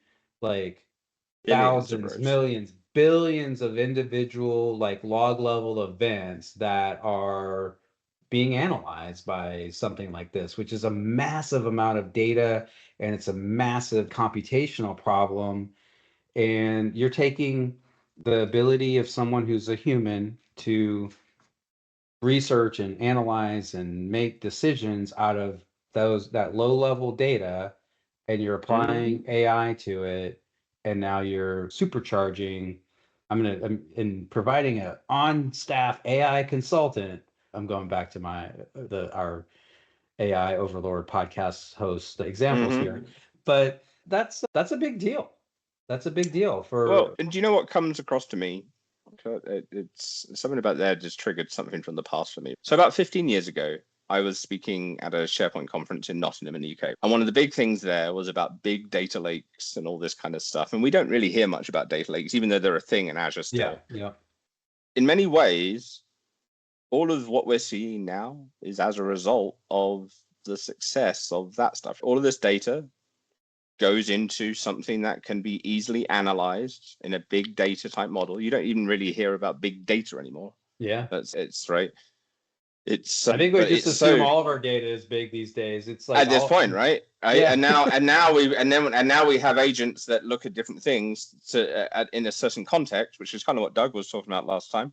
like thousands, millions, billions of individual like log level events that are being analyzed by something like this, which is a massive amount of data, and it's a massive computational problem. And you're taking the ability of someone who's a human to research and analyze and make decisions out of that low level data, and you're applying AI to it, and now you're supercharging. In providing a on staff AI consultant. I'm going back to our AI Overlord podcast host examples here, but that's a big deal. That's a big deal and do you know what comes across to me? It's something about there just triggered something from the past for me. So about 15 years ago, I was speaking at a SharePoint conference in Nottingham in the UK. And one of the big things there was about big data lakes and all this kind of stuff. And we don't really hear much about data lakes, even though they're a thing in Azure still. Yeah. In many ways, all of what we're seeing now is as a result of the success of that stuff. All of this data goes into something that can be easily analyzed in a big data type model. You don't even really hear about big data anymore. Yeah. It's right. It's I think we but just it's assume so all of our data is big these days. It's like at this point, right? Yeah. And now we have agents that look at different things in a certain context, which is kind of what Doug was talking about last time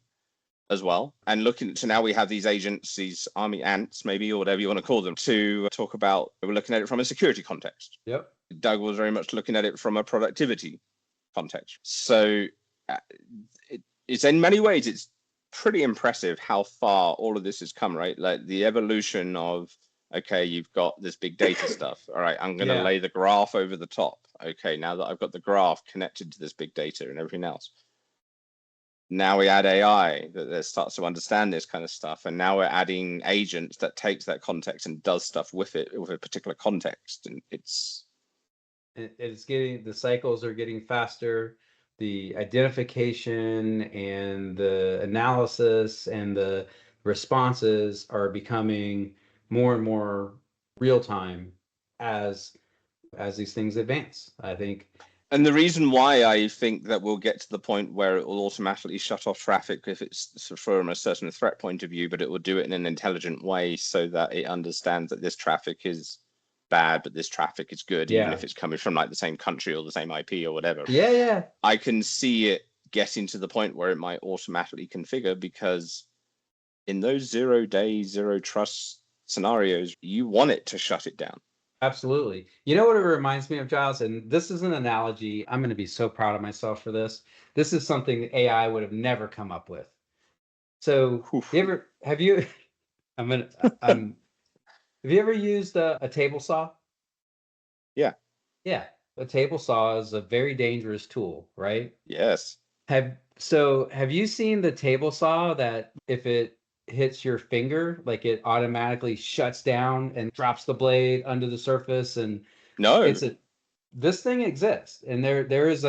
as well. And looking to now we have these agents, these army ants, maybe, or whatever you want to call them, to talk about. We're looking at it from a security context. Yep. Doug was very much looking at it from a productivity context. So it's in many ways, it's pretty impressive how far all of this has come, right? Like the evolution of, okay, you've got this big data stuff. All right, I'm going to lay the graph over the top. Okay, now that I've got the graph connected to this big data and everything else. Now we add AI that starts to understand this kind of stuff. And now we're adding agents that takes that context and does stuff with it, with a particular context. And it's getting, the cycles are getting faster. The identification and the analysis and the responses are becoming more and more real time as these things advance, I think. And the reason why I think that we'll get to the point where it will automatically shut off traffic if it's from a certain threat point of view, but it will do it in an intelligent way so that it understands that this traffic is bad, but this traffic is good, even if it's coming from like the same country or the same IP or whatever. Yeah. I can see it getting to the point where it might automatically configure, because in those 0 day, zero trust scenarios, you want it to shut it down. Absolutely. You know what it reminds me of, Giles? And this is an analogy. I'm going to be so proud of myself for this. This is something that AI would have never come up with. So have you ever used a table saw? Yeah. Yeah. A table saw is a very dangerous tool, right? Yes. Have you seen the table saw that if it hits your finger, like it automatically shuts down and drops the blade under the surface? And no, this thing exists, and there is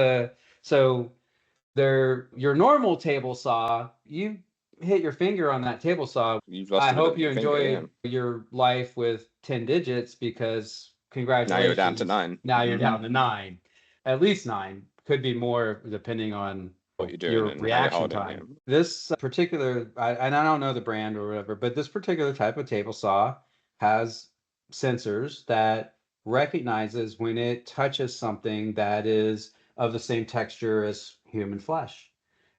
your normal table saw, you hit your finger on that table saw, I hope you enjoy your life with 10 digits, because congratulations, now you're down to 9. Now you're down to 9, at least 9, could be more depending on what you're doing your and reaction time. This particular, and I don't know the brand or whatever, but this particular type of table saw has sensors that recognizes when it touches something that is of the same texture as human flesh.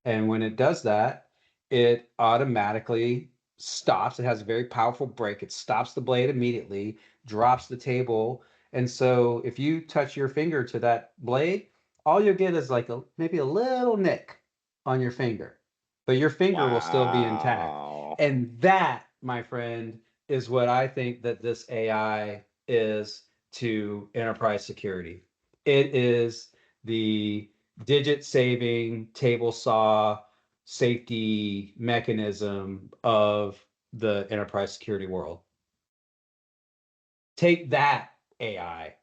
And when it does that, it automatically stops. It has a very powerful brake. It stops the blade immediately, drops the table. And so if you touch your finger to that blade, all you'll get is like maybe a little nick on your finger, but your finger will still be intact. And that, my friend, is what I think that this AI is to enterprise security. It is the digit saving table saw safety mechanism of the enterprise security world. Take that, AI.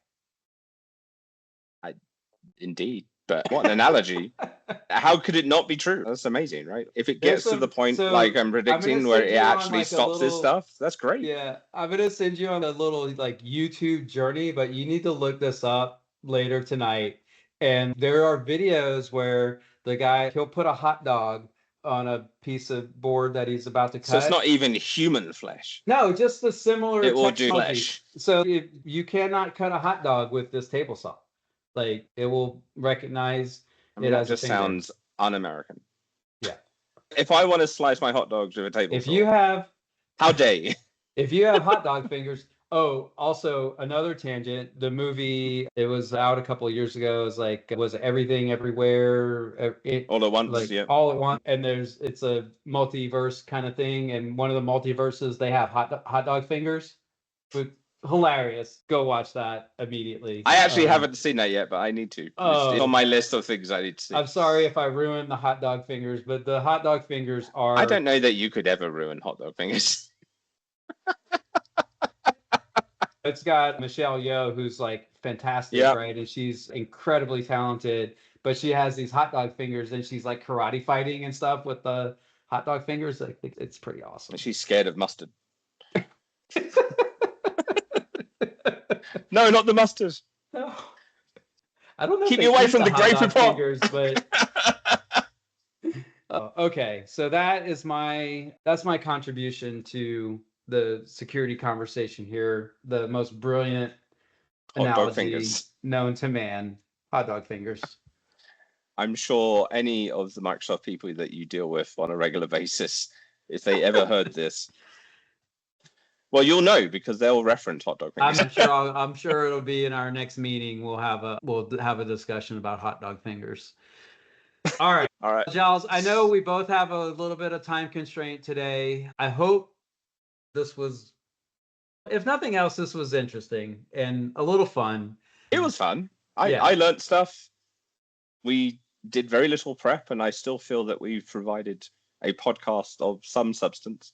Indeed. But what an analogy. How could it not be true? That's amazing, right? If it gets to the point, like I'm predicting, where it actually stops this stuff, that's great. Yeah, I'm going to send you on a little like YouTube journey, but you need to look this up later tonight. And there are videos where the guy, he'll put a hot dog on a piece of board that he's about to cut. So it's not even human flesh. No, just the similar technology. Will do flesh. So if you cannot cut a hot dog with this table saw. Like, it will recognize it as a finger. That just sounds un-American. Yeah. If I want to slice my hot dogs with a table saw. You have... How dare you? If you have hot dog fingers... Oh, also, another tangent. The movie, it was out a couple of years ago. It was Everything Everywhere. All at once, yeah. All at once. And it's a multiverse kind of thing. And one of the multiverses, they have hot dog fingers. But hilarious. Go watch that immediately. I actually haven't seen that yet, but I need to. It's on my list of things I need to see. I'm sorry if I ruined the hot dog fingers, but the hot dog fingers are... I don't know that you could ever ruin hot dog fingers. It's got Michelle Yeoh, who's like fantastic, Yep. right? And she's incredibly talented, but she has these hot dog fingers and she's like karate fighting and stuff with the hot dog fingers. Like it's pretty awesome. She's scared of mustard. No, not the mustard. No. I don't know. Keep if me they away eat from the hot gravy dog pot. fingers, but okay. So that's my contribution to the security conversation here. The most brilliant Hot dog analogy fingers. known to man: hot dog fingers. I'm sure any of the Microsoft people that you deal with on a regular basis, if they ever heard this, well, you'll know because they'll reference hot dog fingers. I'm sure it'll be in our next meeting. We'll have a discussion about hot dog fingers. All right. All right. Giles, I know we both have a little bit of time constraint today. I hope this was, if nothing else, this was interesting and a little fun. It was fun. I learned stuff. We did very little prep, and I still feel that we've provided a podcast of some substance.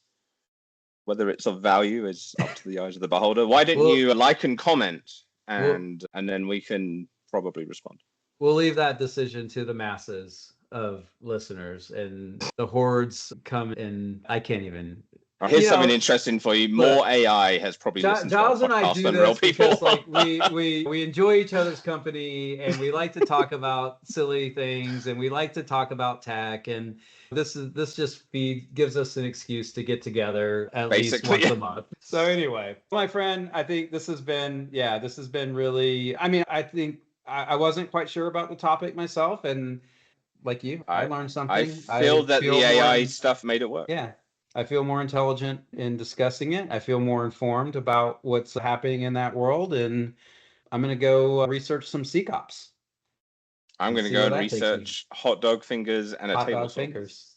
Whether it's of value is up to the eyes of the beholder. Why didn't you like and comment, and then we can probably respond. We'll leave that decision to the masses of listeners, and the hordes come in. I can't even. Here's something interesting for you. More AI has probably listened to our Giles and I podcast do than real this people. because like we enjoy each other's company and we like to talk about silly things and we like to talk about tech, and this just gives us an excuse to get together at least once a month. So anyway, my friend, I think this has been really, I mean, I think I wasn't quite sure about the topic myself, and like you, I learned something. I feel that the AI stuff made it work. Yeah. I feel more intelligent in discussing it. I feel more informed about what's happening in that world, and I'm going to go research some CCops. I'm going to go and research hot dog fingers and a table saw. Hot dog fingers.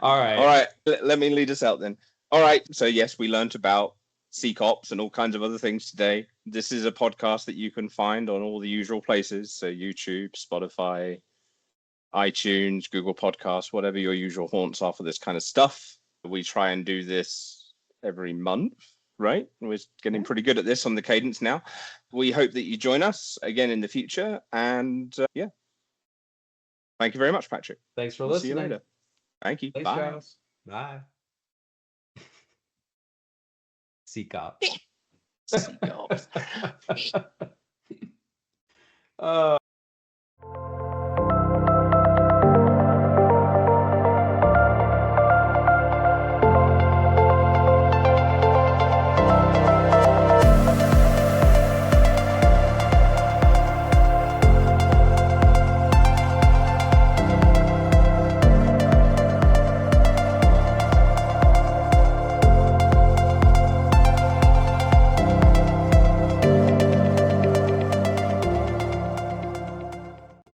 All right. Let me lead us out then. All right. So yes, we learned about CCops and all kinds of other things today. This is a podcast that you can find on all the usual places. So YouTube, Spotify, iTunes, Google Podcasts, whatever your usual haunts are for this kind of stuff. We try and do this every month, right? We're getting pretty good at this on the cadence now. We hope that you join us again in the future. And thank you very much, Patrick. Thanks for listening. See you later. Thank you. Thanks, Bye. Giles. Bye. CCops. CCops.